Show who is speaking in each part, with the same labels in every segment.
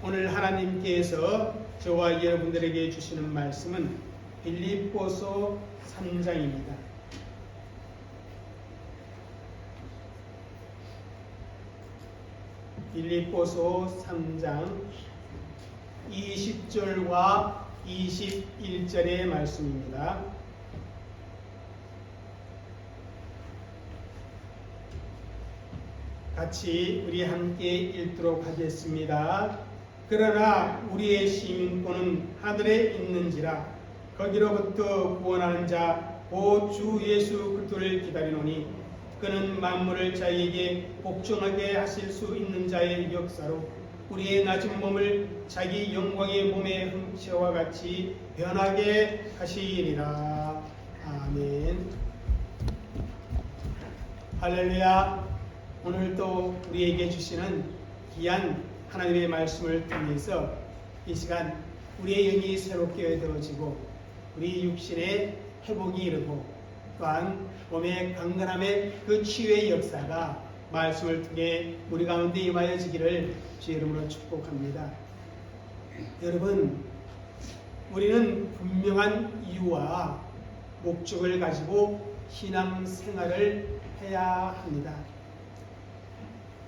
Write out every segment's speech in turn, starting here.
Speaker 1: 오늘 하나님께서 저와 여러분들에게 주시는 말씀은 빌립보서 3장입니다. 빌립보서 3장 20절과 21절의 말씀입니다. 같이 우리 함께 읽도록 하겠습니다. 그러나 우리의 시민권은 하늘에 있는지라 거기로부터 구원하는 자 곧 주 예수 그리스도를 기다리노니 그는 만물을 자기에게 복종하게 하실 수 있는 자의 역사로 우리의 낮은 몸을 자기 영광의 몸의 형체와 같이 변하게 하시리라. 아멘. 할렐루야. 오늘도 우리에게 주시는 귀한 하나님의 말씀을 통해서 이 시간 우리의 영이 새롭게 되어지고 우리 육신의 회복이 이르고 또한 몸의 강건함의 그 치유의 역사가 말씀을 통해 우리 가운데 임하여지기를 주의 이름으로 축복합니다. 여러분, 우리는 분명한 이유와 목적을 가지고 신앙생활을 해야 합니다.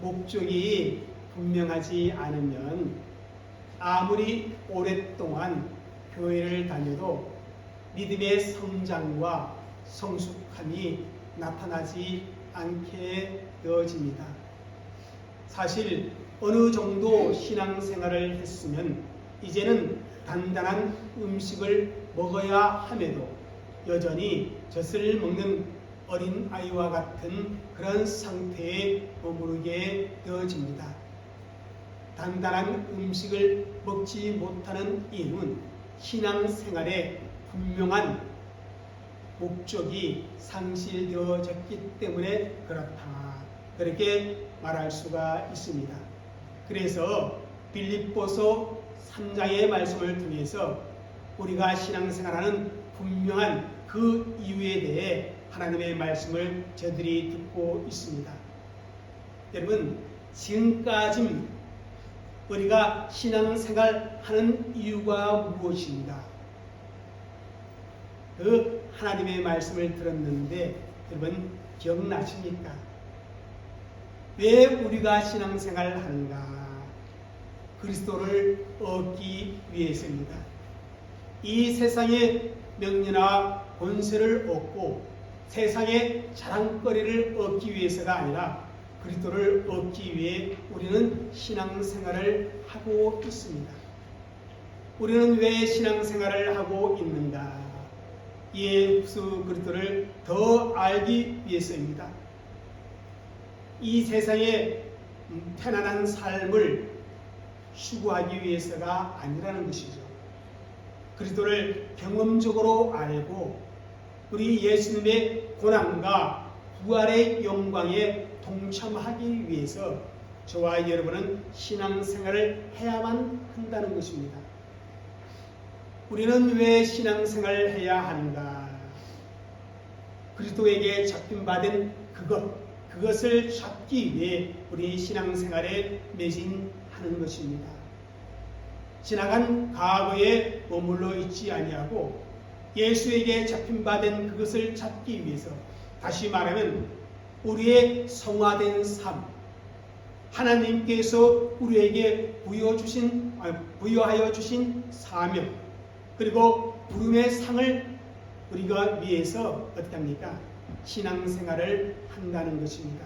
Speaker 1: 목적이 분명하지 않으면 아무리 오랫동안 교회를 다녀도 믿음의 성장과 성숙함이 나타나지 않게 되어집니다. 사실 어느 정도 신앙생활을 했으면 이제는 단단한 음식을 먹어야 함에도 여전히 젖을 먹는 어린 아이와 같은 그런 상태에 머무르게 되어집니다. 단단한 음식을 먹지 못하는 이유는 신앙생활에 분명한 목적이 상실되어졌기 때문에 그렇다. 그렇게 말할 수가 있습니다. 그래서 빌립보서 3장의 말씀을 통해서 우리가 신앙생활하는 분명한 그 이유에 대해 하나님의 말씀을 저들이 듣고 있습니다. 여러분, 지금까지 우리가 신앙생활하는 이유가 무엇인가? 그 하나님의 말씀을 들었는데 여러분 기억나십니까? 왜 우리가 신앙생활을 하는가? 그리스도를 얻기 위해서입니다. 이 세상의 명예나 권세를 얻고 세상의 자랑거리를 얻기 위해서가 아니라 그리스도를 얻기 위해 우리는 신앙생활을 하고 있습니다. 우리는 왜 신앙생활을 하고 있는가? 예수 그리스도를 더 알기 위해서입니다. 이 세상의 편안한 삶을 추구하기 위해서가 아니라는 것이죠. 그리스도를 경험적으로 알고 우리 예수님의 고난과 부활의 영광에 동참하기 위해서 저와 여러분은 신앙생활을 해야만 한다는 것입니다. 우리는 왜 신앙생활을 해야 하는가? 그리스도에게 잡힌받은 그것을 잡기 위해 우리 신앙생활에 매진하는 것입니다. 지나간 과거에 머물러 있지 아니하고 예수에게 잡힌받은 그것을 잡기 위해서, 다시 말하면 우리의 성화된 삶, 하나님께서 우리에게 부여하여 주신 사명, 그리고 부름의 상을 우리가 위해서 어떻게 합니까? 신앙생활을 한다는 것입니다.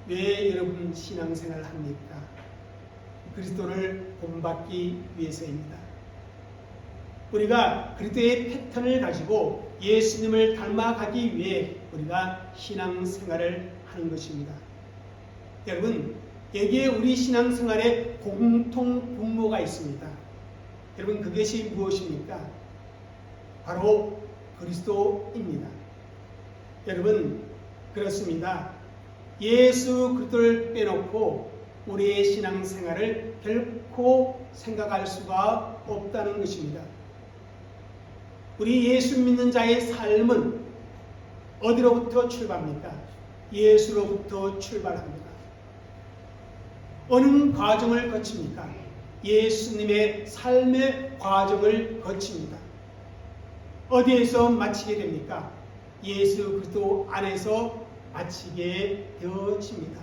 Speaker 1: 왜 여러분 신앙생활을 합니까? 그리스도를 본받기 위해서입니다. 우리가 그리스도의 패턴을 가지고 예수님을 닮아가기 위해 우리가 신앙생활을 하는 것입니다. 여러분, 여기에 우리 신앙생활에 공통 분모가 있습니다. 여러분, 그것이 무엇입니까? 바로 그리스도입니다. 여러분, 그렇습니다. 예수 그리스도를 빼놓고 우리의 신앙생활을 결코 생각할 수가 없다는 것입니다. 우리 예수 믿는 자의 삶은 어디로부터 출발합니까? 예수로부터 출발합니다. 어느 과정을 거칩니까? 예수님의 삶의 과정을 거칩니다. 어디에서 마치게 됩니까? 예수 그리스도 안에서 마치게 되어집니다.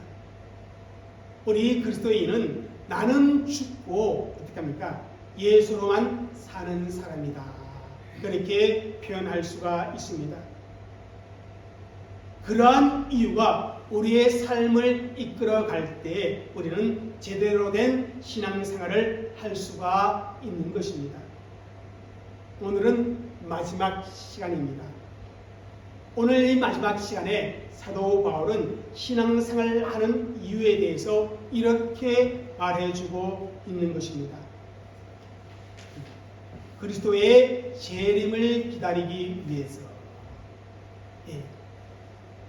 Speaker 1: 우리 그리스도인은 나는 죽고 어떻게 합니까? 예수로만 사는 사람이다. 그렇게 표현할 수가 있습니다. 그러한 이유가 우리의 삶을 이끌어갈 때 우리는 제대로 된 신앙생활을 할 수가 있는 것입니다. 오늘은 마지막 시간입니다. 오늘 이 마지막 시간에 사도 바울은 신앙생활을 하는 이유에 대해서 이렇게 말해주고 있는 것입니다. 그리스도의 재림을 기다리기 위해서.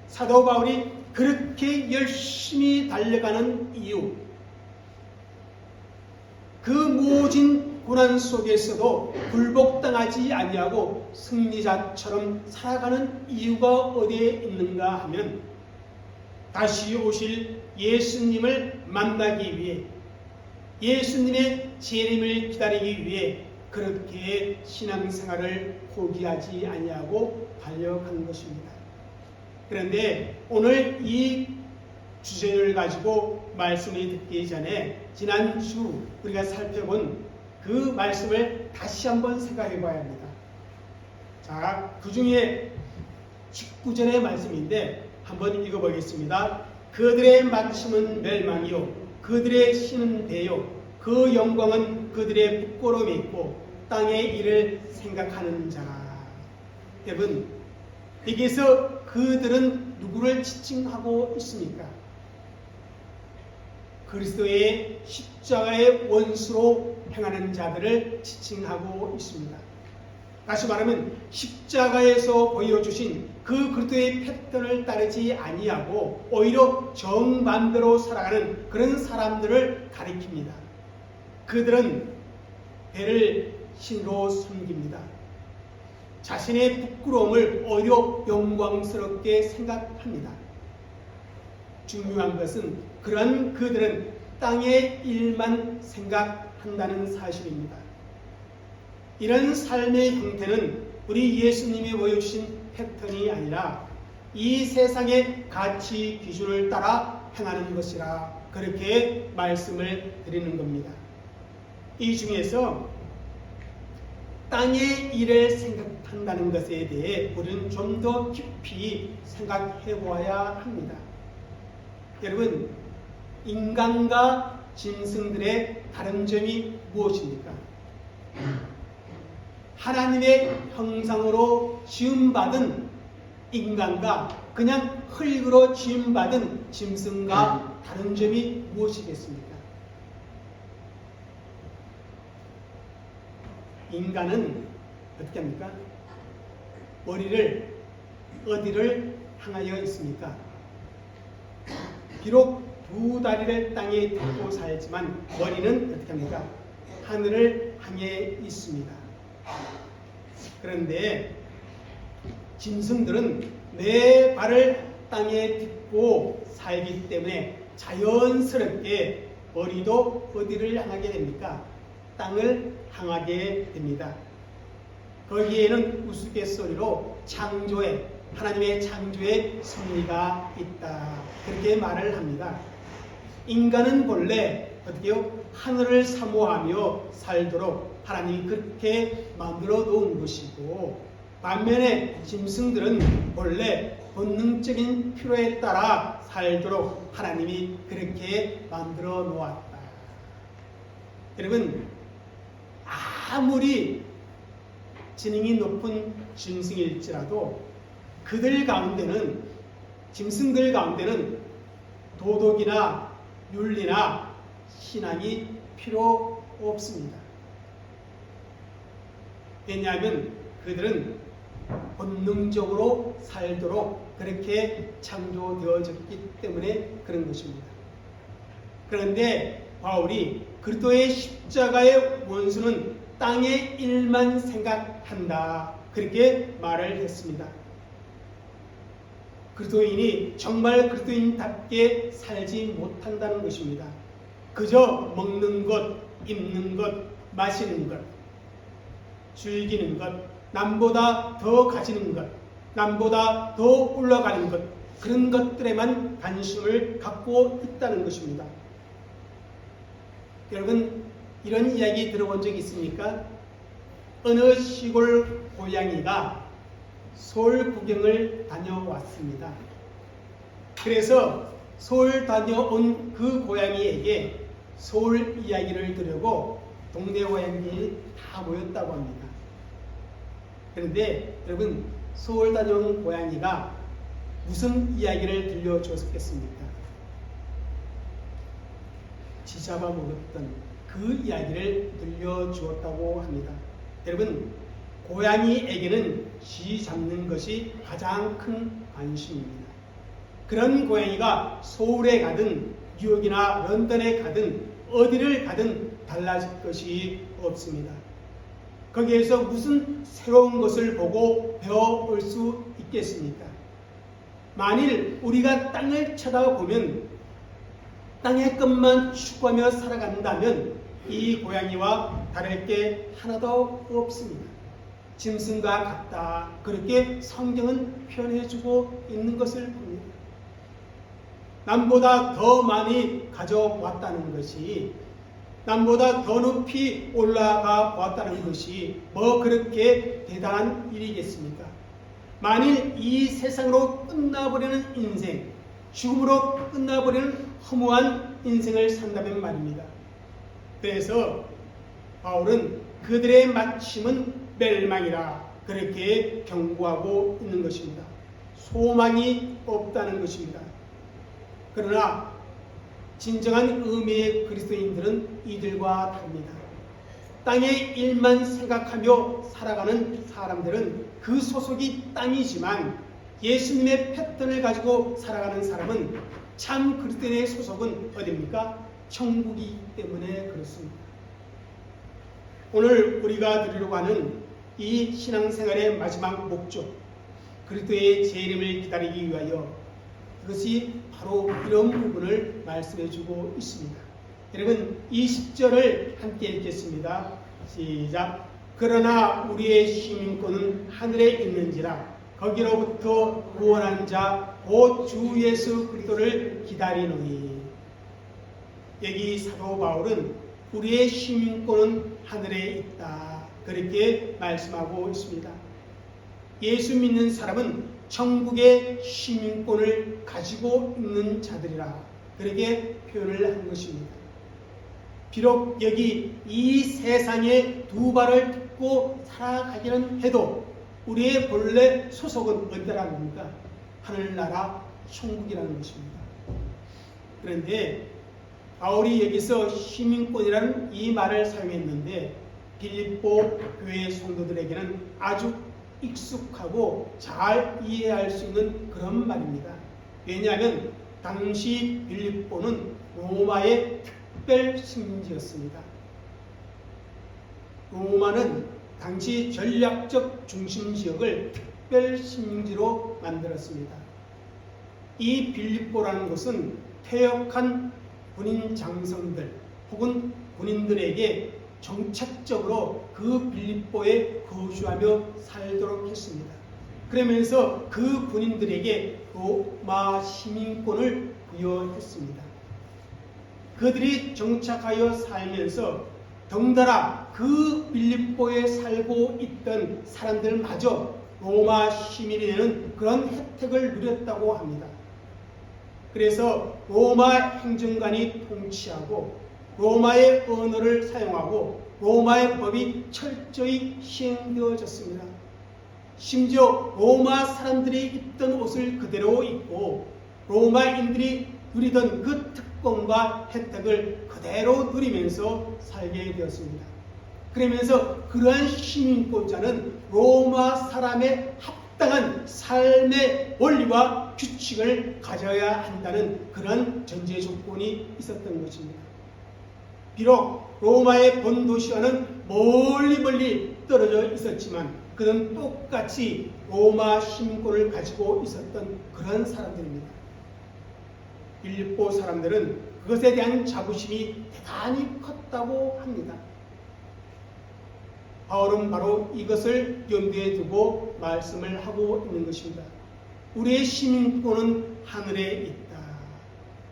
Speaker 1: 사도 바울이 그렇게 열심히 달려가는 이유, 그 모진 고난 속에서도 굴복당하지 아니하고 승리자처럼 살아가는 이유가 어디에 있는가 하면 다시 오실 예수님을 만나기 위해, 예수님의 재림을 기다리기 위해 그렇게 신앙생활을 포기하지 아니하고 달려간 것입니다. 그런데 오늘 이 주제를 가지고 말씀을 듣기 전에 지난주 우리가 살펴본 그 말씀을 다시 한번 생각해 봐야 합니다. 자, 그 중에 19절의 말씀인데 한번 읽어보겠습니다. 그들의 마침은 멸망이요 그들의 신은 배요 그 영광은 그들의 부끄러움이 있고 땅의 일을 생각하는 자라. 여러분, 여기서 그들은 누구를 지칭하고 있습니까? 그리스도의 십자가의 원수로 행하는 자들을 지칭하고 있습니다. 다시 말하면 십자가에서 보여주신 그 그리스도의 패턴을 따르지 아니하고 오히려 정반대로 살아가는 그런 사람들을 가리킵니다. 그들은 배를 신으로 섬깁니다. 자신의 부끄러움을 오히려 영광스럽게 생각합니다. 중요한 것은 그런 그들은 땅의 일만 생각한다는 사실입니다. 이런 삶의 형태는 우리 예수님이 보여주신 패턴이 아니라 이 세상의 가치 기준을 따라 행하는 것이라 그렇게 말씀을 드리는 겁니다. 이 중에서 땅의 일을 생각한다는 것에 대해 우리는 좀 더 깊이 생각해 보아야 합니다. 여러분, 인간과 짐승들의 다른 점이 무엇입니까? 하나님의 형상으로 지음받은 인간과 그냥 흙으로 지음받은 짐승과 다른 점이 무엇이겠습니까? 인간은 어떻게 합니까? 머리를 어디를 향하여 있습니까? 비록 두 다리를 땅에 딛고 살지만 머리는 어떻게 합니까? 하늘을 향해 있습니다. 그런데 짐승들은 내 발을 땅에 딛고 살기 때문에 자연스럽게 머리도 어디를 향하게 됩니까? 땅을 향하게 됩니다. 거기에는 우스갯소리로 창조의, 하나님의 창조의 섭리가 있다. 그렇게 말을 합니다. 인간은 본래 어떻게요? 하늘을 사모하며 살도록 하나님이 그렇게 만들어 놓은 것이고, 반면에 짐승들은 본래 본능적인 필요에 따라 살도록 하나님이 그렇게 만들어 놓았다. 여러분, 아무리 지능이 높은 짐승일지라도 그들 가운데는, 짐승들 가운데는 도덕이나 윤리나 신앙이 필요 없습니다. 왜냐하면 그들은 본능적으로 살도록 그렇게 창조되어졌기 때문에 그런 것입니다. 그런데 바울이 그리스도의 십자가의 원수는 땅의 일만 생각한다. 그렇게 말을 했습니다. 그리스도인이 정말 그리스도인답게 살지 못한다는 것입니다. 그저 먹는 것, 입는 것, 마시는 것, 즐기는 것, 남보다 더 가지는 것, 남보다 더 올라가는 것, 그런 것들에만 관심을 갖고 있다는 것입니다. 여러분, 이런 이야기 들어본 적 있습니까? 어느 시골 고양이가 서울 구경을 다녀왔습니다. 그래서 서울 다녀온 그 고양이에게 서울 이야기를 들으려고 동네 고양이들이 다 모였다고 합니다. 그런데 여러분, 서울 다녀온 고양이가 무슨 이야기를 들려줬겠습니까? 쥐잡아 먹었던 그 이야기를 들려주었다고 합니다. 여러분, 고양이에게는 쥐 잡는 것이 가장 큰 관심입니다. 그런 고양이가 서울에 가든 뉴욕이나 런던에 가든 어디를 가든 달라질 것이 없습니다. 거기에서 무슨 새로운 것을 보고 배워볼 수 있겠습니까? 만일 우리가 땅을 쳐다보면 땅의 것만 추구하며 살아간다면 이 고양이와 다를 게 하나도 없습니다. 짐승과 같다, 그렇게 성경은 표현해주고 있는 것을 봅니다. 남보다 더 많이 가져보았다는 것이, 남보다 더 높이 올라가 보았다는 것이 뭐 그렇게 대단한 일이겠습니까? 만일 이 세상으로 끝나버리는 인생, 죽음으로 끝나버리는 허무한 인생을 산다면 말입니다. 그래서 바울은 그들의 마침은 멸망이라 그렇게 경고하고 있는 것입니다. 소망이 없다는 것입니다. 그러나 진정한 의미의 그리스도인들은 이들과 다릅니다. 땅의 일만 생각하며 살아가는 사람들은 그 소속이 땅이지만 예수님의 패턴을 가지고 살아가는 사람은 참 그리스도인의 소속은 어디입니까? 천국이기 때문에 그렇습니다. 오늘 우리가 드리려고 하는 이 신앙생활의 마지막 목적, 그리스도의 재림을 기다리기 위하여, 그것이 바로 이런 부분을 말씀해주고 있습니다. 여러분, 이 10절을 함께 읽겠습니다. 시작. 그러나 우리의 시민권은 하늘에 있는지라 거기로부터 구원한 자 곧 주 예수 그리스도를 기다리노니. 여기 사도 바울은 우리의 시민권은 하늘에 있다, 그렇게 말씀하고 있습니다. 예수 믿는 사람은 천국의 시민권을 가지고 있는 자들이라 그렇게 표현을 한 것입니다. 비록 여기 이 세상에 두 발을 딛고 살아가기는 해도 우리의 본래 소속은 어디라는 겁니까? 하늘나라 천국이라는 것입니다. 그런데 바울이 여기서 시민권이라는 이 말을 사용했는데 빌립보 교회 성도들에게는 아주 익숙하고 잘 이해할 수 있는 그런 말입니다. 왜냐하면 당시 빌립보는 로마의 특별 식민지였습니다. 로마는 당시 전략적 중심지역을 특별 식민지로 만들었습니다. 이 빌립보라는 곳은 퇴역한 군인 장성들 혹은 군인들에게 정착적으로 그 빌립보에 거주하며 살도록 했습니다. 그러면서 그 군인들에게 로마 시민권을 부여했습니다. 그들이 정착하여 살면서 덩달아 그 빌립보에 살고 있던 사람들마저 로마 시민이 되는 그런 혜택을 누렸다고 합니다. 그래서 로마 행정관이 통치하고 로마의 언어를 사용하고 로마의 법이 철저히 시행되어졌습니다. 심지어 로마 사람들이 입던 옷을 그대로 입고 로마인들이 누리던 그 특권과 혜택을 그대로 누리면서 살게 되었습니다. 그러면서 그러한 시민권자는 로마 사람의 합당한 삶의 원리와 규칙을 가져야 한다는 그런 전제 조건이 있었던 것입니다. 비록 로마의 본도시와는 멀리 떨어져 있었지만 그는 똑같이 로마 시민권을 가지고 있었던 그런 사람들입니다. 빌립보 사람들은 그것에 대한 자부심이 대단히 컸다고 합니다. 바울은 바로 이것을 염두에 두고 말씀을 하고 있는 것입니다. 우리의 시민권은 하늘에 있다.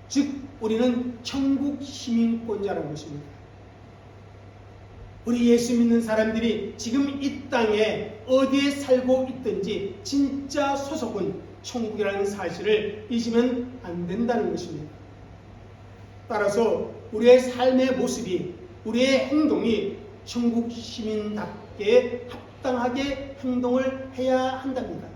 Speaker 1: 즉 우리는 천국 시민권자라는 것입니다. 우리 예수 믿는 사람들이 지금 이 땅에 어디에 살고 있든지 진짜 소속은 천국이라는 사실을 잊으면 안 된다는 것입니다. 따라서 우리의 삶의 모습이, 우리의 행동이 천국 시민답게 합당하게 행동을 해야 한답니다.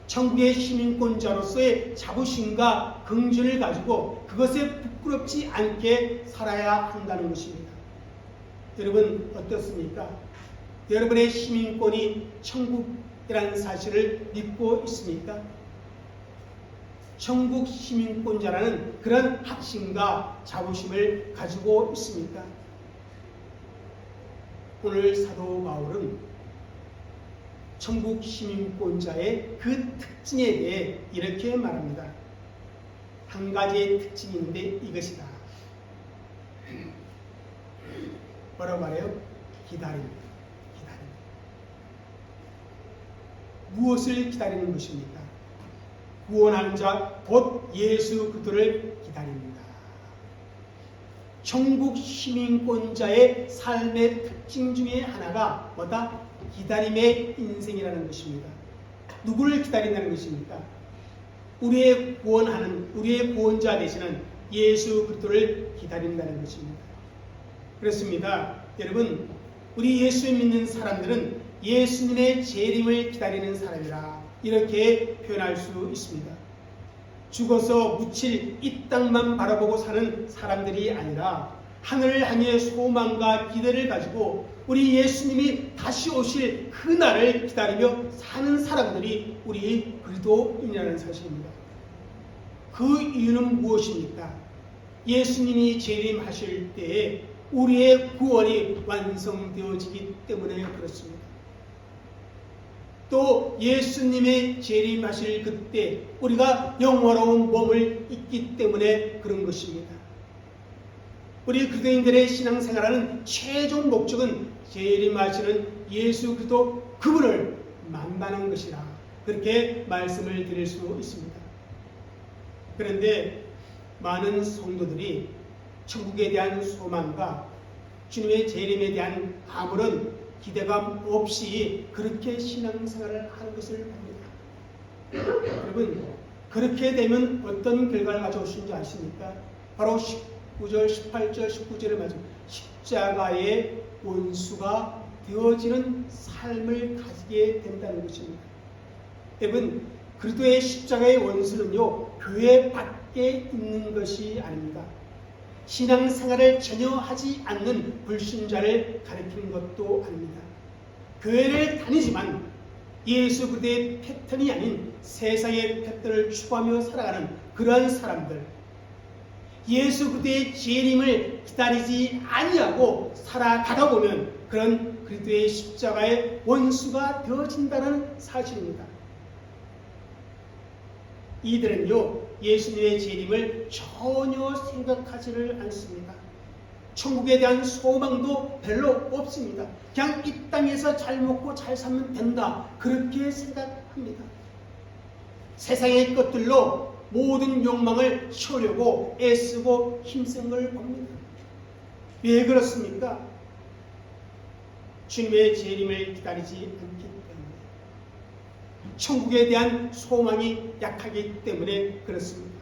Speaker 1: 천국의 시민권자로서의 자부심과 긍지를 가지고 그것에 부끄럽지 않게 살아야 한다는 것입니다. 여러분 어떻습니까? 여러분의 시민권이 천국이라는 사실을 믿고 있습니까? 천국 시민권자라는 그런 확신과 자부심을 가지고 있습니까? 오늘 사도 바울은 천국 시민권자의 그 특징에 대해 이렇게 말합니다. 한 가지의 특징이 있는데 이것이다. 뭐라고 말해요? 기다립니다. 기다립니다. 무엇을 기다리는 것입니까? 구원하는 자, 곧 예수 그리스도를 기다립니다. 천국 시민권자의 삶의 특징 중에 하나가 뭐다? 기다림의 인생이라는 것입니다. 누구를 기다린다는 것입니까? 우리의 구원하는, 우리의 구원자 되시는 예수 그리스도를 기다린다는 것입니다. 그렇습니다. 여러분, 우리 예수 믿는 사람들은 예수님의 재림을 기다리는 사람이라 이렇게 표현할 수 있습니다. 죽어서 묻힐 이 땅만 바라보고 사는 사람들이 아니라 하늘을 향해 소망과 기대를 가지고 우리 예수님이 다시 오실 그 날을 기다리며 사는 사람들이 우리 그리스도인이라는 사실입니다. 그 이유는 무엇입니까? 예수님이 재림하실 때에 우리의 구원이 완성되어지기 때문에 그렇습니다. 또 예수님의 재림하실 그때 우리가 영화로운 몸을 입기 때문에 그런 것입니다. 우리 그리스도인들의 신앙생활하는 최종 목적은 재림하시는 예수 그리스도 그분을 만나는 것이라 그렇게 말씀을 드릴 수 있습니다. 그런데 많은 성도들이 천국에 대한 소망과 주님의 재림에 대한 아무런 기대감 없이 그렇게 신앙생활을 하는 것을 봅니다. 여러분, 그렇게 되면 어떤 결과를 가져오시는지 아십니까? 바로 19절, 18절, 19절을 맞은 십자가의 원수가 되어지는 삶을 가지게 된다는 것입니다. 여러분, 그리스도의 십자가의 원수는요, 교회 밖에 있는 것이 아닙니다. 신앙생활을 전혀 하지 않는 불신자를 가리키는 것도 아닙니다. 교회를 다니지만 예수 그리스도의 패턴이 아닌 세상의 패턴을 추구하며 살아가는 그러한 사람들, 예수 그리스도의 재림을 기다리지 아니하고 살아가다 보면 그런 그리스도의 십자가의 원수가 되어진다는 사실입니다. 이들은요, 예수님의 재림을 전혀 생각하지를 않습니다. 천국에 대한 소망도 별로 없습니다. 그냥 이 땅에서 잘 먹고 잘 살면 된다, 그렇게 생각합니다. 세상의 것들로 모든 욕망을 채우려고 애쓰고 힘쓴 걸 봅니다. 왜 그렇습니까? 주님의 재림을 기다리지 않기 때문에, 천국에 대한 소망이 약하기 때문에 그렇습니다.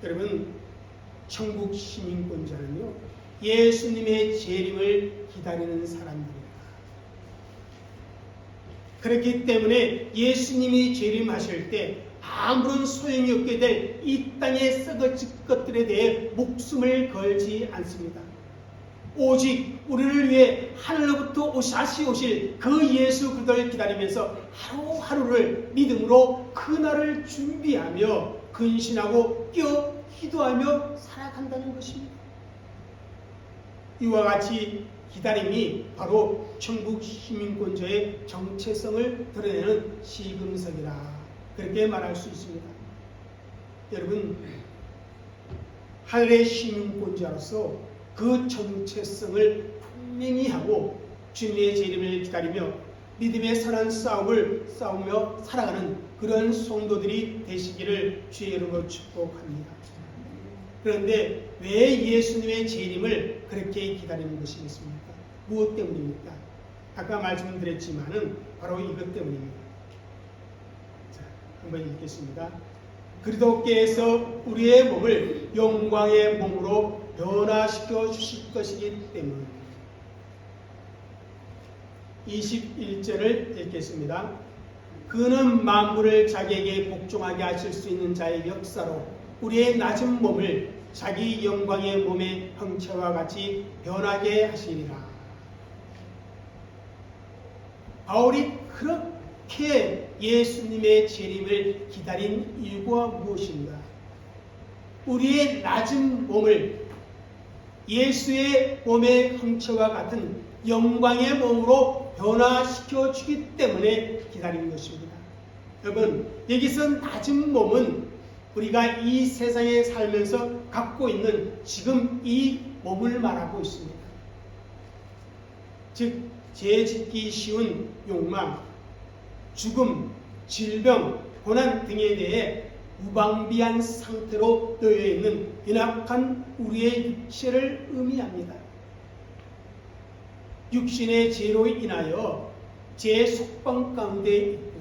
Speaker 1: 여러분, 천국 시민권자는요, 예수님의 재림을 기다리는 사람들입니다. 그렇기 때문에 예수님이 재림하실 때 아무런 소용이 없게 될 이 땅의 썩어질 것들에 대해 목숨을 걸지 않습니다. 오직 우리를 위해 하늘로부터 다시 오실 그 예수 그리스도를 기다리면서 하루하루를 믿음으로 그날을 준비하며 근신하고 뛰어 기도하며 살아간다는 것입니다. 이와 같이 기다림이 바로 천국 시민권자의 정체성을 드러내는 시금석이라, 그렇게 말할 수 있습니다. 여러분, 하늘의 시민권자로서 그 정체성을 분명히 하고 주님의 재림을 기다리며 믿음의 선한 싸움을 싸우며 살아가는 그런 성도들이 되시기를 주의 이름으로 축복합니다. 그런데 왜 예수님의 재림을 그렇게 기다리는 것이겠습니까? 무엇 때문입니까? 아까 말씀드렸지만은 바로 이것 때문입니다. 자, 한번 읽겠습니다. 그리스도께서 우리의 몸을 영광의 몸으로 변화시켜 주실 것이기 때문. 21절을 읽겠습니다. 그는 만물을 자기에게 복종하게 하실 수 있는 자의 역사로 우리의 낮은 몸을 자기 영광의 몸의 형체와 같이 변하게 하시리라. 바울이 그렇게 예수님의 재림을 기다린 이유가 무엇인가? 우리의 낮은 몸을 예수의 몸의 형체와 같은 영광의 몸으로 변화시켜 주기 때문에 기다린 것입니다. 여러분, 여기서 낮은 몸은 우리가 이 세상에 살면서 갖고 있는 지금 이 몸을 말하고 있습니다. 즉, 죄짓기 쉬운 욕망, 죽음, 질병, 고난 등에 대해 무방비한 상태로 놓여 있는 연약한 우리의 육체를 의미합니다. 육신의 죄로 인하여 죄의 속방 가운데 있고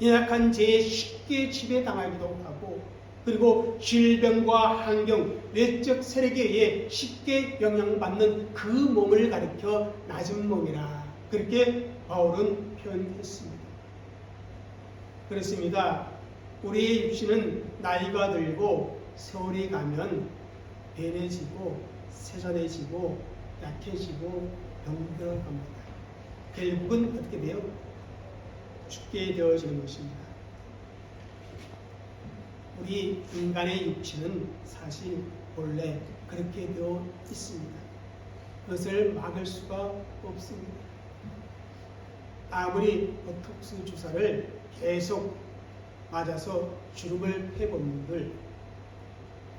Speaker 1: 연약한 죄에 쉽게 지배당하기도 하고 그리고 질병과 환경, 외적 세력에 의해 쉽게 영향받는 그 몸을 가리켜 낮은 몸이라 그렇게 바울은 표현했습니다. 그렇습니다. 우리의 육신은 나이가 들고 세월이 가면 변해지고 세전해지고 약해지고 병들어갑니다. 결국은 어떻게 돼요? 죽게 되어지는 것입니다. 우리 인간의 육체는 사실 본래 그렇게 되어 있습니다. 그것을 막을 수가 없습니다. 아무리 보톡스 주사를 계속 맞아서 주름을 해본들,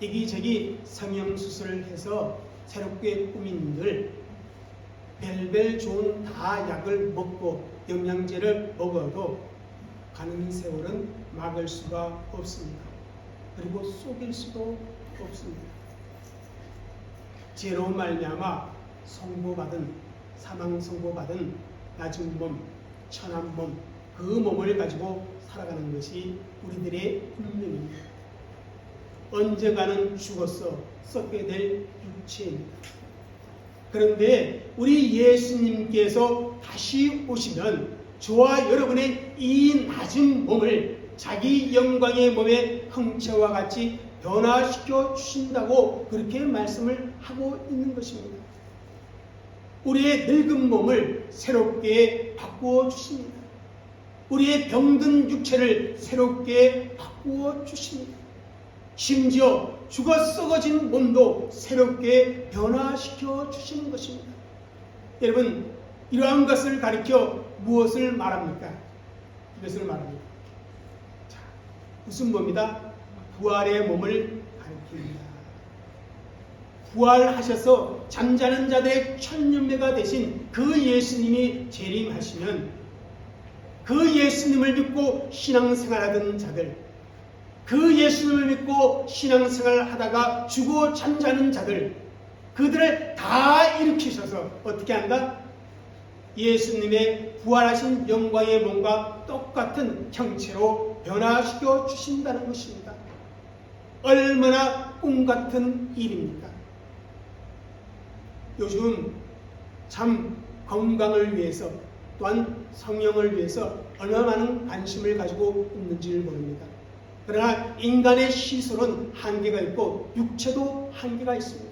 Speaker 1: 이기저기 성형수술을 해서 새롭게 꾸민들, 별별 좋은 다 약을 먹고 영양제를 먹어도 가는 세월은 막을 수가 없습니다. 그리고 속일 수도 없습니다. 죄로 말미암아 선고받은 사망 선고받은 낮은 몸, 천한 몸, 그 몸을 가지고 살아가는 것이 우리들의 운명입니다. 언젠가는 죽어서 썩게 될 육체입니다. 그런데 우리 예수님께서 다시 오시면 저와 여러분의 이 낮은 몸을 자기 영광의 몸의 형체와 같이 변화시켜 주신다고 그렇게 말씀을 하고 있는 것입니다. 우리의 늙은 몸을 새롭게 바꾸어 주십니다. 우리의 병든 육체를 새롭게 바꾸어 주십니다. 심지어 죽어 썩어진 몸도 새롭게 변화시켜 주시는 것입니다. 여러분, 이러한 것을 가리켜 무엇을 말합니까? 이것을 말합니다. 자, 무슨 몸이다? 부활의 몸을 가리킵니다. 부활하셔서 잠자는 자들의 천년매가 되신 그 예수님이 재림하시면 그 예수님을 믿고 신앙생활하던 자들, 그 예수님을 믿고 신앙생활을 하다가 죽어 잠자는 자들, 그들을 다 일으키셔서 어떻게 한다? 예수님의 부활하신 영광의 몸과 똑같은 형체로 변화시켜 주신다는 것입니다. 얼마나 꿈같은 일입니까? 요즘 참 건강을 위해서 또한 성령을 위해서 얼마나 많은 관심을 가지고 있는지를 모릅니다. 그러나 인간의 시선은 한계가 있고 육체도 한계가 있습니다.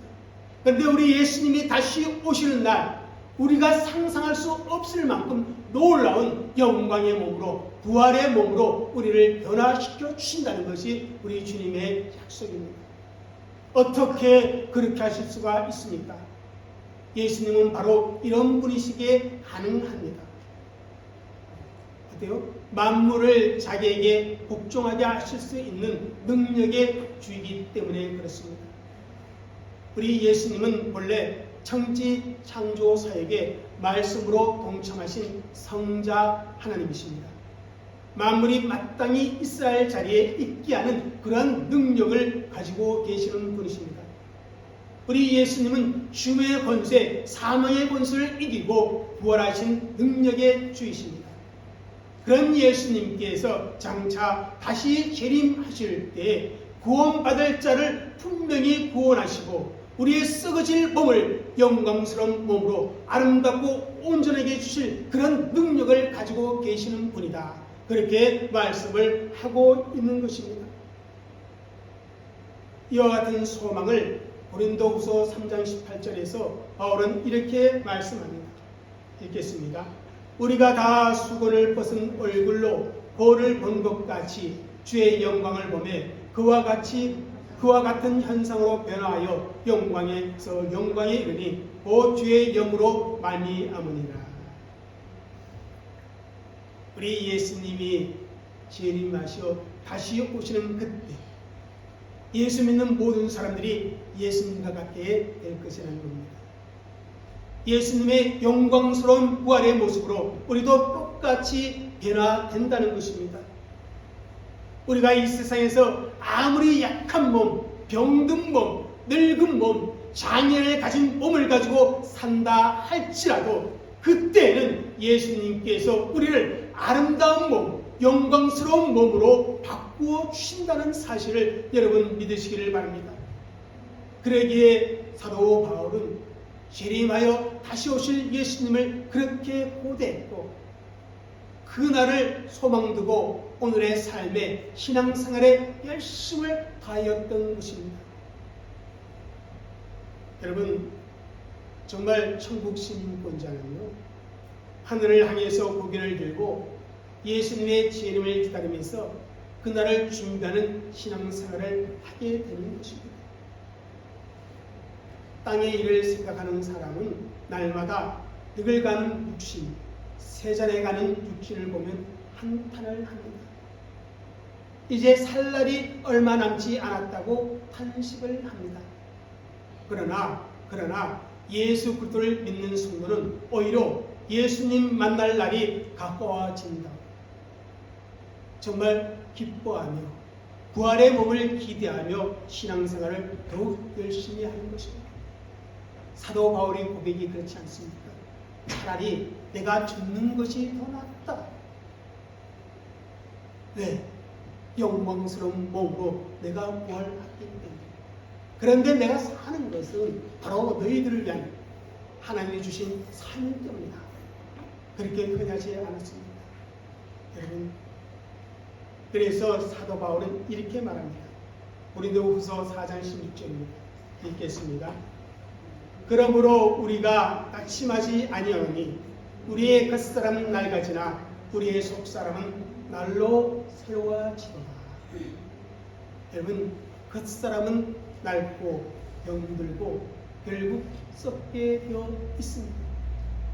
Speaker 1: 그런데 우리 예수님이 다시 오시는 날 우리가 상상할 수 없을 만큼 놀라운 영광의 몸으로 부활의 몸으로 우리를 변화시켜 주신다는 것이 우리 주님의 약속입니다. 어떻게 그렇게 하실 수가 있습니까? 예수님은 바로 이런 분이시기에 가능합니다. 어때요? 만물을 자기에게 복종하게 하실 수 있는 능력의 주이기 때문에 그렇습니다. 우리 예수님은 본래 천지 창조 사역에 말씀으로 동참하신 성자 하나님이십니다. 만물이 마땅히 있어야 할 자리에 있게 하는 그러한 능력을 가지고 계시는 분이십니다. 우리 예수님은 죽음의 권세, 사망의 권세를 이기고 부활하신 능력의 주이십니다. 그런 예수님께서 장차 다시 재림하실 때에 구원받을 자를 분명히 구원하시고 우리의 썩어질 몸을 영광스러운 몸으로 아름답고 온전하게 주실 그런 능력을 가지고 계시는 분이다. 그렇게 말씀을 하고 있는 것입니다. 이와 같은 소망을 고린도후서 3장 18절에서 바울은 이렇게 말씀합니다. 읽겠습니다. 우리가 다 수건을 벗은 얼굴로 거울을 본 것 같이 주의 영광을 보매 그와 같은 현상으로 변화하여 영광에서 영광에 이르니 곧 주의 영으로 말미암으니라. 우리 예수님이 재림하시어 다시 오시는 그때 예수 믿는 모든 사람들이 예수님과 같게 될 것이라는 겁니다. 예수님의 영광스러운 부활의 모습으로 우리도 똑같이 변화된다는 것입니다. 우리가 이 세상에서 아무리 약한 몸, 병든 몸, 늙은 몸, 장애를 가진 몸을 가지고 산다 할지라도 그때는 예수님께서 우리를 아름다운 몸, 영광스러운 몸으로 바꾸어 주신다는 사실을 여러분 믿으시기를 바랍니다. 그러기에 사도 바울은 재림하여 다시 오실 예수님을 그렇게 고대했고 그날을 소망두고 오늘의 삶의 신앙생활에 열심을 다하였던 것입니다. 여러분, 정말 천국 시민권자는요, 하늘을 향해서 고개를 들고 예수님의 재림을 기다리면서 그날을 준비하는 신앙생활을 하게 되는 것입니다. 땅의 일을 생각하는 사람은 날마다 늙어가는 육신, 세잔해가는 육신을 보면 한탄을 합니다. 이제 살 날이 얼마 남지 않았다고 탄식을 합니다. 그러나 예수 그리스도를 믿는 성도는 오히려 예수님 만날 날이 가까워진다. 정말 기뻐하며 부활의 몸을 기대하며 신앙생활을 더욱 열심히 하는 것입니다. 사도 바울의 고백이 그렇지 않습니까? 차라리 내가 죽는 것이 더 낫다. 왜? 영광스러운 몸으로 내가 부활하기 때문에. 그런데 내가 사는 것은 바로 너희들을 위한 하나님이 주신 삶 때문이다. 그렇게 표현하지 않았습니다. 여러분, 그래서 사도 바울은 이렇게 말합니다. 고린도후서 4장 16절입니다. 읽겠습니다. 그러므로 우리가 낙심하지 아니하노니 우리의 겉사람은 낡아지나 우리의 속사람은 날로 새로워지도다. 여러분, 겉사람은 낡고 병들고 결국 썩게 되어 있습니다.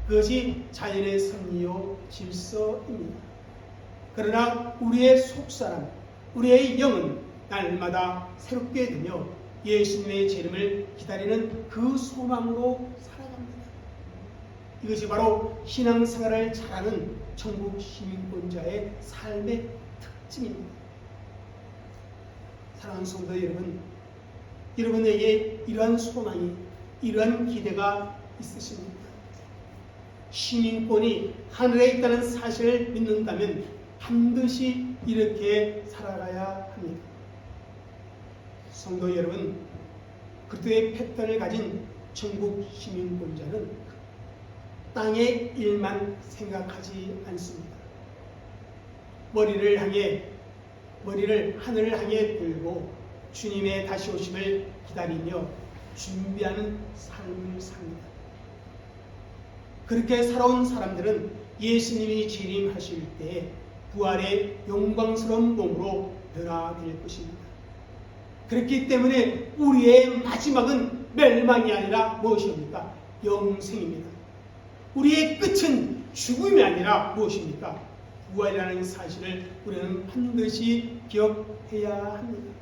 Speaker 1: 그것이 자연의 섭리요 질서입니다. 그러나 우리의 속사람, 우리의 영은 날마다 새롭게 되며 예수님의 재림을 기다리는 그 소망으로 살아갑니다. 이것이 바로 신앙생활을 잘하는 천국 시민권자의 삶의 특징입니다. 사랑하는 성도 여러분, 여러분에게 이러한 소망이, 이러한 기대가 있으십니까? 시민권이 하늘에 있다는 사실을 믿는다면 반드시 이렇게 살아가야 합니다. 성도 여러분, 그리스도의 패턴을 가진 천국 시민권자는 땅의 일만 생각하지 않습니다. 머리를 하늘을 향해 들고 주님의 다시 오심을 기다리며 준비하는 삶을 삽니다. 그렇게 살아온 사람들은 예수님이 재림하실 때 부활의 영광스러운 몸으로 변화될 것입니다. 그렇기 때문에 우리의 마지막은 멸망이 아니라 무엇입니까? 영생입니다. 우리의 끝은 죽음이 아니라 무엇입니까? 부활이라는 사실을 우리는 반드시 기억해야 합니다.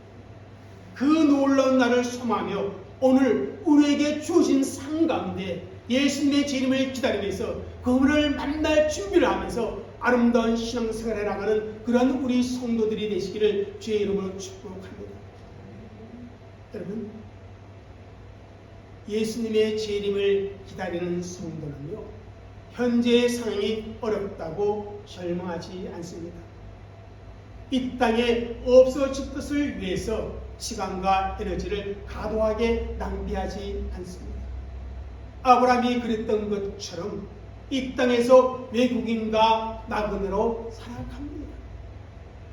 Speaker 1: 그 놀라운 날을 소망하며 오늘 우리에게 주어진 상 가운데 예수님의 재림을 기다리면서 그분을 만날 준비를 하면서 아름다운 신앙생활에 나가는 그런 우리 성도들이 되시기를 주의 이름으로 축복합니다. 여러분, 예수님의 재림을 기다리는 성도는요, 현재의 상황이 어렵다고 절망하지 않습니다. 이 땅에 없어질 것을 위해서 시간과 에너지를 과도하게 낭비하지 않습니다. 아브라함이 그랬던 것처럼 이 땅에서 외국인과 나그네로 살아갑니다.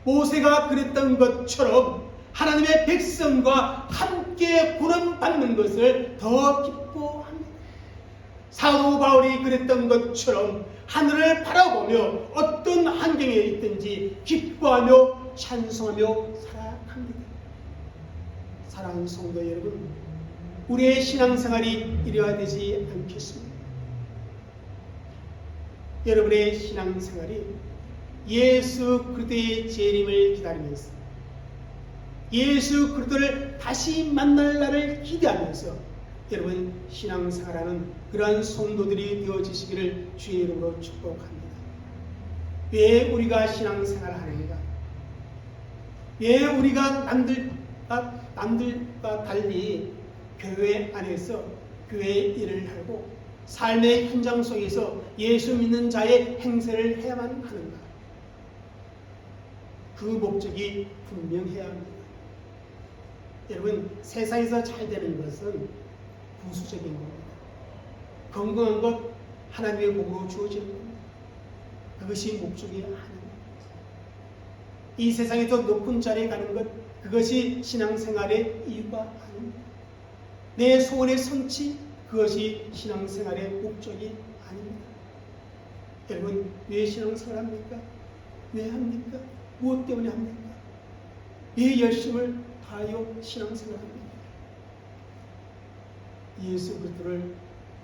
Speaker 1: 모세가 그랬던 것처럼 하나님의 백성과 함께 구원받는 것을 더 기뻐합니다. 사도 바울이 그랬던 것처럼 하늘을 바라보며 어떤 환경에 있든지 기뻐하며 찬송하며 살아갑니다. 사랑하는 성도 여러분, 우리의 신앙생활이 이래야 되지 않겠습니까? 여러분의 신앙생활이 예수 그리스도의 재림을 기다리면서 예수 그리스도를 다시 만날 날을 기대하면서 여러분 신앙생활하는 그러한 성도들이 되어지시기를 주의 이름으로 축복합니다. 왜 우리가 신앙생활을 하는가? 왜 우리가 남들과 달리 교회 안에서 교회 일을 하고 삶의 현장 속에서 예수 믿는 자의 행세를 해야만 하는가? 그 목적이 분명해야 합니다. 여러분, 세상에서 잘 되는 것은 부수적인 겁니다. 건강한 것 하나님의 복으로 주어지는 겁니다. 그것이 목적이 아닙니다. 이 세상에 더 높은 자리에 가는 것, 그것이 신앙생활의 이유가 아닙니다. 내 소원의 성취, 그것이 신앙생활의 목적이 아닙니다. 여러분, 왜 신앙생활 합니까? 왜 합니까? 무엇 때문에 합니까? 왜 열심을 다하여 신앙생활 합니까? 예수 그리스도를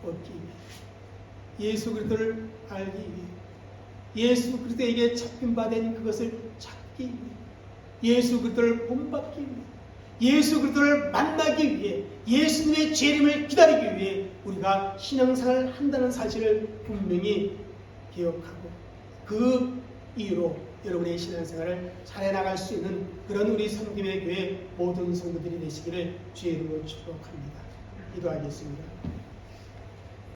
Speaker 1: 얻기 위해, 예수 그리스도를 알기 위해, 예수 그리스도에게 잡힌 바 된 그것을 찾기 위해, 예수 그리스도를 본받기 위해, 예수 그리스도를 만나기 위해, 예수님의 재림을 기다리기 위해 우리가 신앙생활을 한다는 사실을 분명히 기억하고 그 이유로 여러분의 신앙생활을 잘해 나갈 수 있는 그런 우리 섬김의 교회 모든 성도들이 되시기를 주의 이름으로 축복합니다. 기도하겠습니다.